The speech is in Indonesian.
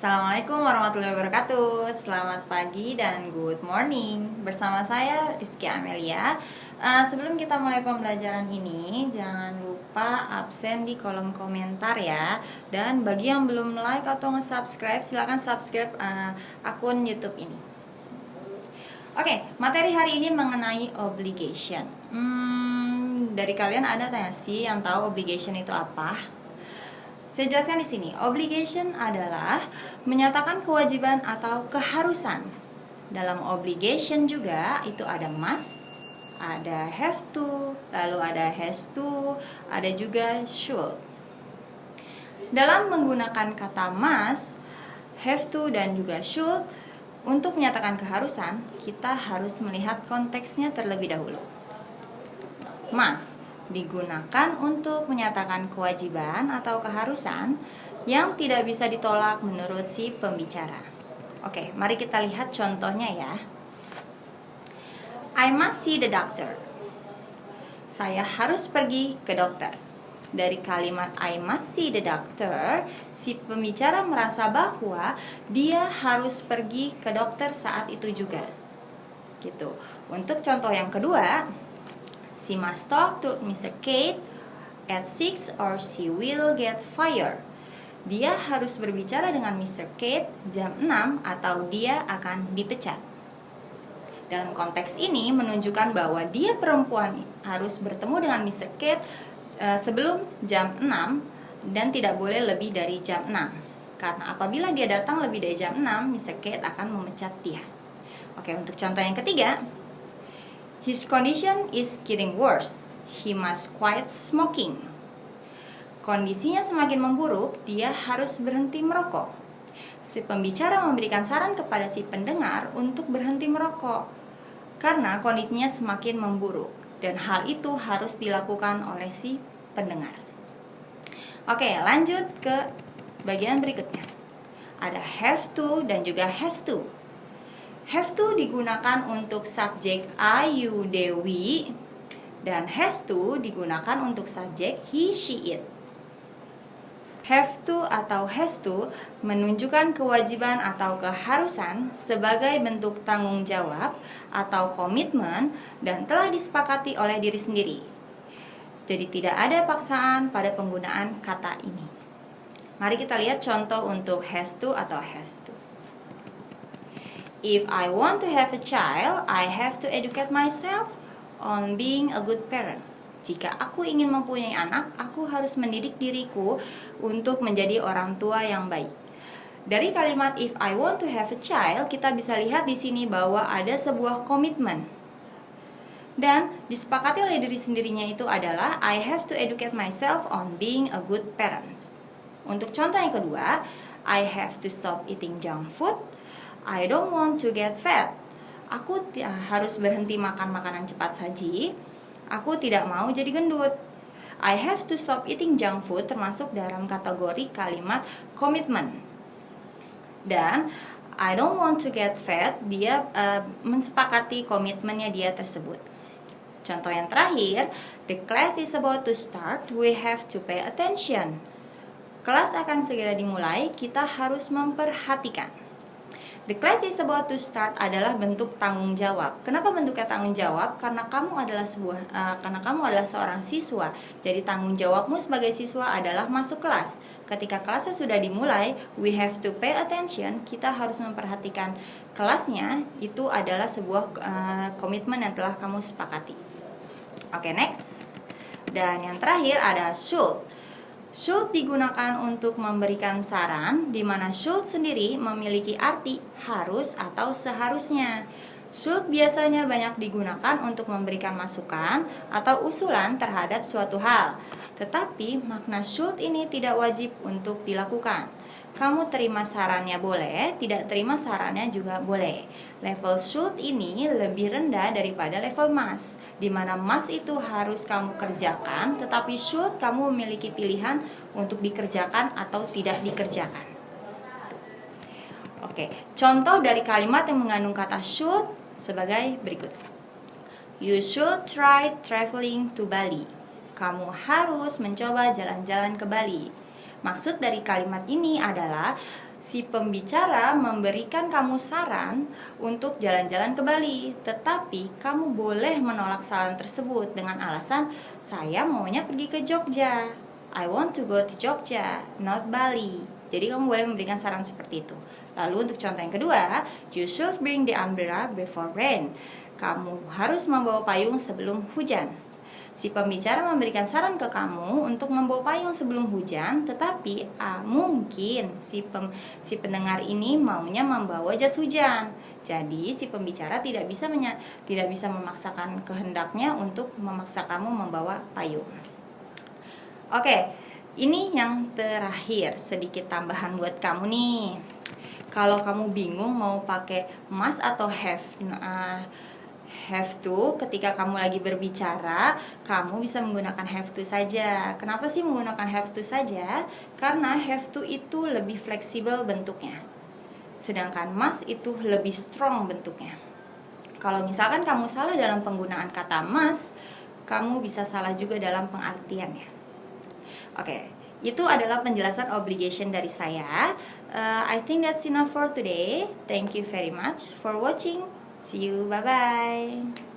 Assalamualaikum warahmatullahi wabarakatuh. Selamat pagi dan good morning. Bersama saya Rizky Amelia. Sebelum kita mulai pembelajaran ini, jangan lupa absen di kolom komentar ya. Dan bagi yang belum like atau nge-subscribe, silahkan subscribe akun YouTube ini. Oke, materi hari ini mengenai obligation. Dari kalian ada tanya sih yang tahu obligation itu apa? Saya jelaskan di sini. Obligation adalah menyatakan kewajiban atau keharusan. Dalam obligation juga itu ada must, ada have to, lalu ada has to, ada juga should. Dalam menggunakan kata must, have to, dan juga should, untuk menyatakan keharusan, kita harus melihat konteksnya terlebih dahulu. Must digunakan untuk menyatakan kewajiban atau keharusan yang tidak bisa ditolak menurut si pembicara. Oke, mari kita lihat contohnya ya. I must see the doctor. Saya harus pergi ke dokter. Dari kalimat I must see the doctor, si pembicara merasa bahwa dia harus pergi ke dokter saat itu juga. Gitu. Untuk contoh yang kedua, she must talk to Mr. Kate at 6 or she will get fired. Dia harus berbicara dengan Mr. Kate jam 6 atau dia akan dipecat. Dalam konteks ini menunjukkan bahwa dia perempuan harus bertemu dengan Mr. Kate sebelum jam 6 dan tidak boleh lebih dari jam 6. Karena apabila dia datang lebih dari jam 6, Mr. Kate akan memecat dia. Oke, untuk contoh yang ketiga, his condition is getting worse. He must quit smoking. Kondisinya semakin memburuk, dia harus berhenti merokok. Si pembicara memberikan saran kepada si pendengar untuk berhenti merokok karena kondisinya semakin memburuk dan hal itu harus dilakukan oleh si pendengar. Oke, lanjut ke bagian berikutnya. Ada have to dan juga has to. Have to digunakan untuk subjek I, you, they, we, dan has to digunakan untuk subjek he, she, it. Have to atau has to menunjukkan kewajiban atau keharusan sebagai bentuk tanggung jawab atau komitmen dan telah disepakati oleh diri sendiri. Jadi tidak ada paksaan pada penggunaan kata ini. Mari kita lihat contoh untuk has to atau has to. If I want to have a child, I have to educate myself on being a good parent. Jika aku ingin mempunyai anak, aku harus mendidik diriku untuk menjadi orang tua yang baik. Dari kalimat if I want to have a child, kita bisa lihat di sini bahwa ada sebuah komitmen. Dan disepakati oleh diri sendirinya itu adalah I have to educate myself on being a good parent. Untuk contoh yang kedua, I have to stop eating junk food. I don't want to get fat. Aku harus berhenti makan makanan cepat saji. Aku tidak mau jadi gendut. I have to stop eating junk food termasuk dalam kategori kalimat komitmen. Dan I don't want to get fat, dia mensepakati komitmennya dia tersebut. Contoh yang terakhir, the class is about to start, we have to pay attention. Kelas akan segera dimulai, kita harus memperhatikan. The class is about to start adalah bentuk tanggung jawab. Kenapa bentuknya tanggung jawab? Karena kamu adalah seorang siswa. Jadi tanggung jawabmu sebagai siswa adalah masuk kelas. Ketika kelasnya sudah dimulai, we have to pay attention. Kita harus memperhatikan kelasnya. Itu adalah sebuah komitmen yang telah kamu sepakati. Oke, next. Dan yang terakhir ada should. Should digunakan untuk memberikan saran, di mana should sendiri memiliki arti harus atau seharusnya. Should biasanya banyak digunakan untuk memberikan masukan atau usulan terhadap suatu hal. Tetapi makna should ini tidak wajib untuk dilakukan. Kamu terima sarannya boleh, tidak terima sarannya juga boleh. Level should ini lebih rendah daripada level must, di mana must itu harus kamu kerjakan, tetapi should kamu memiliki pilihan untuk dikerjakan atau tidak dikerjakan. Oke, contoh dari kalimat yang mengandung kata should sebagai berikut. You should try traveling to Bali. Kamu harus mencoba jalan-jalan ke Bali. Maksud dari kalimat ini adalah Si pembicara memberikan kamu saran untuk jalan-jalan ke Bali, tetapi kamu boleh menolak saran tersebut dengan alasan saya maunya pergi ke Jogja. I want to go to Jogja, not Bali. Jadi kamu boleh memberikan saran seperti itu. Lalu untuk contoh yang kedua, you should bring the umbrella before rain. Kamu harus membawa payung sebelum hujan. Si pembicara memberikan saran ke kamu untuk membawa payung sebelum hujan, tetapi mungkin si pendengar ini maunya membawa jas hujan. Jadi si pembicara tidak bisa memaksakan kehendaknya untuk memaksa kamu membawa payung. Oke, ini yang terakhir, sedikit tambahan buat kamu nih. Kalau kamu bingung mau pakai must atau have to ketika kamu lagi berbicara, kamu bisa menggunakan have to saja. Kenapa sih menggunakan have to saja? Karena have to itu lebih fleksibel bentuknya, sedangkan must itu lebih strong bentuknya. Kalau misalkan kamu salah dalam penggunaan kata must, kamu bisa salah juga dalam pengartiannya. Oke, itu adalah penjelasan obligation dari saya. I think that's enough for today. Thank you very much for watching. See you, bye-bye.